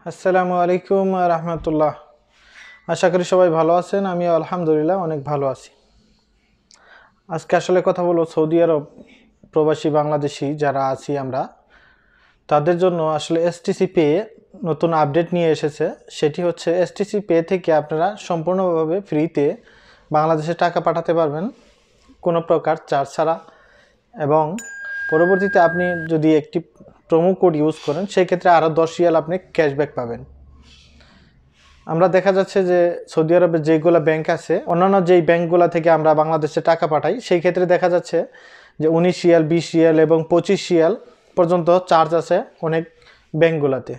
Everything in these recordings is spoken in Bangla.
আসসালামু আলাইকুম রহমতুল্লাহ। আশা করি সবাই ভালো আছেন। আমি আলহামদুলিল্লাহ অনেক ভালো আছি। আজকে আসলে কথা বলবো সৌদি আরব প্রবাসী বাংলাদেশি যারা আছি আমরা, তাদের জন্য আসলে এসটিসি পে নতুন আপডেট নিয়ে এসেছে। সেটি হচ্ছে এসটিসি পে থেকে আপনারা সম্পূর্ণভাবে ফ্রিতে বাংলাদেশে টাকা পাঠাতে পারবেন কোনো প্রকার চার্জ ছাড়া, এবং পরবর্তীতে আপনি যদি একটি প্রোমো কোড ইউজ করেন সেই ক্ষেত্রে আরও 10 রিয়াল আপনি ক্যাশব্যাক পাবেন। আমরা দেখা যাচ্ছে যে সৌদি আরবে যেগুলো ব্যাংক আছে, অন্যান্য যেই ব্যাংকগুলো থেকে আমরা বাংলাদেশে টাকা পাঠাই, সেই ক্ষেত্রে দেখা যাচ্ছে যে 19 রিয়াল, 20 রিয়াল এবং 25 রিয়াল পর্যন্ত চার্জ আছে অনেক ব্যাংকগুলোতে।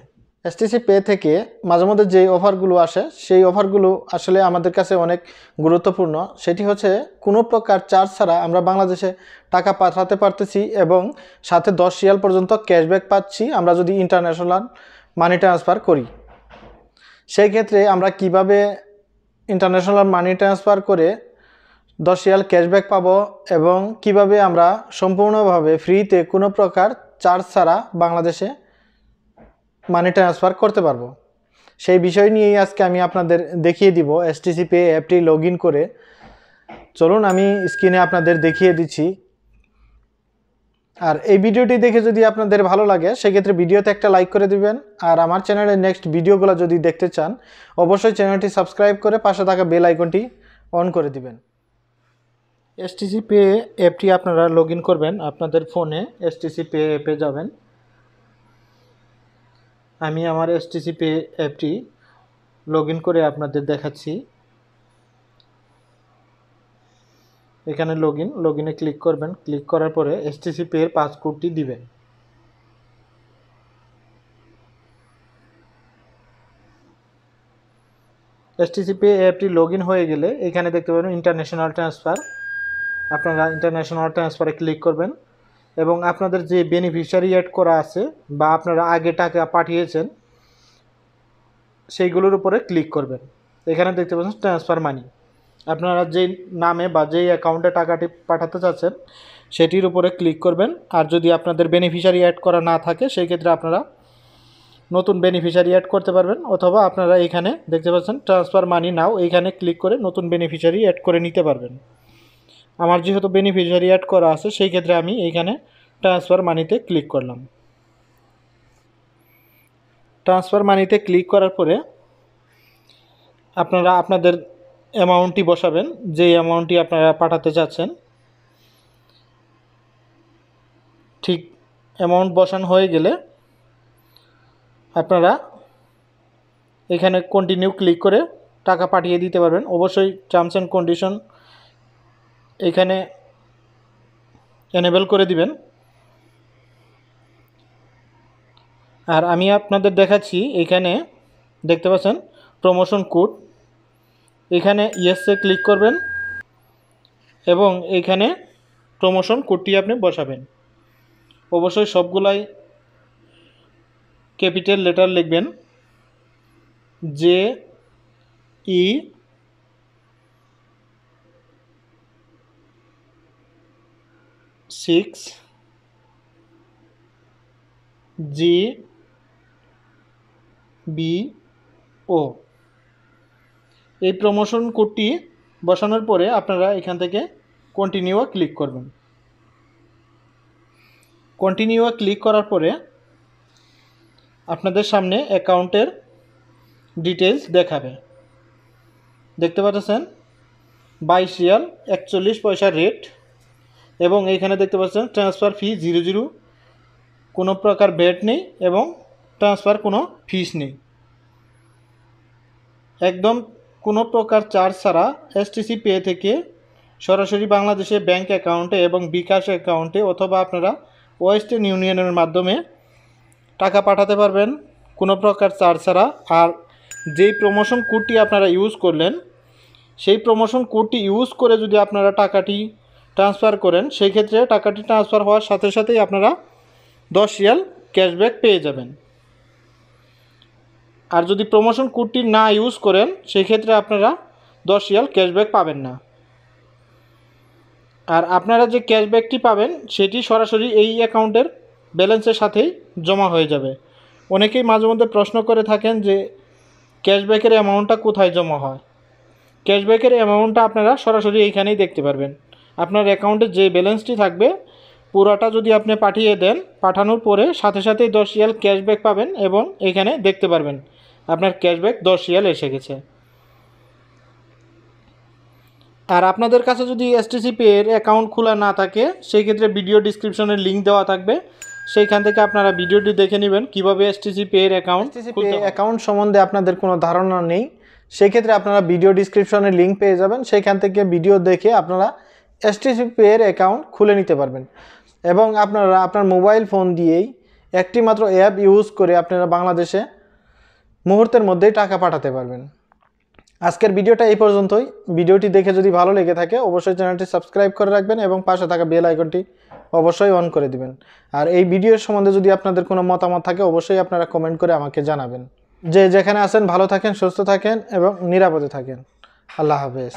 এসটিসি পে থেকে মাঝে মধ্যে যেই অফারগুলো আসে সেই অফারগুলো আসলে আমাদের কাছে অনেক গুরুত্বপূর্ণ। সেটি হচ্ছে কোনো প্রকার চার্জ ছাড়া আমরা বাংলাদেশে টাকা পাঠাতে পারতেছি এবং সাথে 10 রিয়াল পর্যন্ত ক্যাশব্যাক পাচ্ছি আমরা যদি ইন্টারন্যাশনাল মানি ট্রান্সফার করি। সেই ক্ষেত্রে আমরা কিভাবে ইন্টারন্যাশনাল মানি ট্রান্সফার করে 10 রিয়াল ক্যাশব্যাক পাবো এবং কিভাবে আমরা সম্পূর্ণভাবে ফ্রিতে কোনো প্রকার চার্জ ছাড়া বাংলাদেশে মানি ট্রান্সফার করতে পারবো, সেই বিষয় নিয়েই আজকে আমি আপনাদের দেখিয়ে দিব। এসটিসি পে অ্যাপটি লগ ইন করে চলুন আমি স্ক্রিনে আপনাদের দেখিয়ে দিচ্ছি। আর এই ভিডিওটি দেখে যদি আপনাদের ভালো লাগে সেক্ষেত্রে ভিডিওতে একটা লাইক করে দিবেন। আর আমার চ্যানেলের নেক্সট ভিডিওগুলো যদি দেখতে চান অবশ্যই চ্যানেলটি সাবস্ক্রাইব করে পাশে থাকা বেল আইকনটি অন করে দিবেন। এসটিসি পে অ্যাপটি আপনারা লগ ইন করবেন আপনাদের ফোনে। এসটিসি পে অ্যাপে যাবেন। আমি আমার এসটিসি পে অ্যাপটি লগ ইন করে আপনাদের দেখাচ্ছি। এখানে লগ ইনে ক্লিক করবেন। ক্লিক করার পরে এসটিসি পে এর পাসওয়ার্ডটি দিবেন। এসটিসি পে অ্যাপটি লগ ইন হয়ে গেলে এখানে দেখতে পাবেন ইন্টারন্যাশনাল ট্রান্সফার। আপনারা ইন্টারন্যাশনাল ট্রান্সফারে ক্লিক করবেন এবং আপনাদের যে বেনিফিশিয়ারি অ্যাড করা আছে বা আপনারা আগে টাকা পাঠিয়েছেন সেইগুলোর উপরে ক্লিক করবেন। এখানে দেখতে পাচ্ছেন ট্রান্সফার মানি। আপনারা যেই নামে বা যেই অ্যাকাউন্টে টাকাটি পাঠাতে চাচ্ছেন সেটির উপরে ক্লিক করবেন। আর যদি আপনাদের বেনিফিশিয়ারি অ্যাড করা না থাকে সেই ক্ষেত্রে আপনারা নতুন বেনিফিশিয়ারি অ্যাড করতে পারবেন, অথবা আপনারা এখানে দেখতে পাচ্ছেন ট্রান্সফার মানি নাও, এইখানে ক্লিক করে নতুন বেনিফিশিয়ারি অ্যাড করে নিতে পারবেন। আমার যেহেতু বেনিফিশিয়ারি অ্যাড করা আছে সেই ক্ষেত্রে আমি এইখানে ট্রান্সফার মানিতে ক্লিক করলাম। ট্রান্সফার মানিতে ক্লিক করার পরে আপনারা আপনাদের অ্যামাউন্টটি বসাবেন, যেই অ্যামাউন্টটি আপনারা পাঠাতে চাচ্ছেন। ঠিক অ্যামাউন্ট বসানো হয়ে গেলে আপনারা এখানে কন্টিনিউ ক্লিক করে টাকা পাঠিয়ে দিতে পারবেন। অবশ্যই টার্মস অ্যান্ড কন্ডিশন এখানে এনেবল করে দিবেন। আর আমি আপনাদের দেখাচ্ছি, এখানে দেখতে পাচ্ছেন প্রমোশন কোড, এখানে ইয়েসে ক্লিক করবেন এবং এখানে প্রমোশন কোডটি আপনি বসাবেন। অবশ্যই সবগুলাই ক্যাপিটাল লেটার লিখবেন। JE6GBO এই প্রমোশন কোডটি বসানোর পরে আপনারা এখান থেকে কন্টিনিউ ক্লিক করবেন। কন্টিনিউ ক্লিক করার পরে আপনাদের সামনে অ্যাকাউন্টের ডিটেলস দেখাবে। দেখতে পাচ্ছেন 22 রিয়াল 41 পয়সা রেট, এবং এইখানে দেখতে পাচ্ছেন ট্রান্সফার ফি 00, কোনো প্রকার ভ্যাট নেই এবং ট্রান্সফার কোনো ফিস নেই। একদম কোনো প্রকার চার্জ ছাড়া এসটিসি পে থেকে সরাসরি বাংলাদেশে ব্যাংক অ্যাকাউন্টে এবং বিকাশ অ্যাকাউন্টে অথবা আপনারা ওয়েস্টার্ন ইউনিয়নের মাধ্যমে টাকা পাঠাতে পারবেন কোনো প্রকার চার্জ ছাড়া। আর যেই প্রমোশন কোডটি আপনারা ইউজ করলেন সেই প্রমোশন কোডটি ইউজ করে যদি আপনারা টাকাটি ট্রান্সফার করেন সেই ক্ষেত্রে টাকাটি ট্রান্সফার হওয়ার সাথে সাথেই আপনারা 10 রিয়াল ক্যাশব্যাক পেয়ে যাবেন। আর যদি প্রমোশন কোডটি না ইউজ করেন সেই ক্ষেত্রে আপনারা 10 রিয়াল ক্যাশব্যাক পাবেন না। আর আপনারা যে ক্যাশব্যাকটি পাবেন সেটি সরাসরি এই অ্যাকাউন্টের ব্যালেন্সের সাথেই জমা হয়ে যাবে, অনেকেই মাঝে মধ্যে প্রশ্ন করে থাকেন যে ক্যাশব্যাকের অ্যামাউন্টটা কোথায় জমা হয়। ক্যাশব্যাকের অ্যামাউন্টটা আপনারা সরাসরি এইখানেই দেখতে পারবেন। আপনার অ্যাকাউন্টে যে ব্যালেন্সটি থাকবে পুরাটা যদি আপনি পাঠিয়ে দেন, পাঠানোর পরে সাথে সাথেই 10 রিয়াল ক্যাশব্যাক পাবেন এবং এখানে দেখতে পারবেন আপনার ক্যাশব্যাক 10 রিয়াল এসে গেছে। আর আপনাদের কাছে যদি STCPAY এর অ্যাকাউন্ট খোলা না থাকে, সেই ক্ষেত্রে ভিডিও ডিসক্রিপশনে লিঙ্ক দেওয়া থাকবে, সেইখান থেকে আপনারা ভিডিওটি দেখে নেবেন কীভাবে STCPAY এর অ্যাকাউন্ট সম্বন্ধে আপনাদের কোনো ধারণা নেই, সেই ক্ষেত্রে আপনারা ভিডিও ডিসক্রিপশনে লিঙ্ক পেয়ে যাবেন, সেইখান থেকে ভিডিও দেখে আপনারা STCPAY এর অ্যাকাউন্ট খুলে নিতে পারবেন এবং আপনারা আপনার মোবাইল ফোন দিয়েই একটি মাত্র অ্যাপ ইউজ করে আপনারা বাংলাদেশে মুহূর্তের মধ্যেই টাকা পাঠাতে পারবেন। আজকের ভিডিওটা এই পর্যন্তই। ভিডিওটি দেখে যদি ভালো লেগে থাকে অবশ্যই চ্যানেলটি সাবস্ক্রাইব করে রাখবেন এবং পাশে থাকা বেল আইকনটি অবশ্যই অন করে দিবেন। আর এই ভিডিওর সম্বন্ধে যদি আপনাদের কোনো মতামত থাকে অবশ্যই আপনারা কমেন্ট করে আমাকে জানাবেন। যে যেখানে আছেন ভালো থাকেন, সুস্থ থাকেন এবং নিরাপদে থাকেন। আল্লাহ হাফেজ।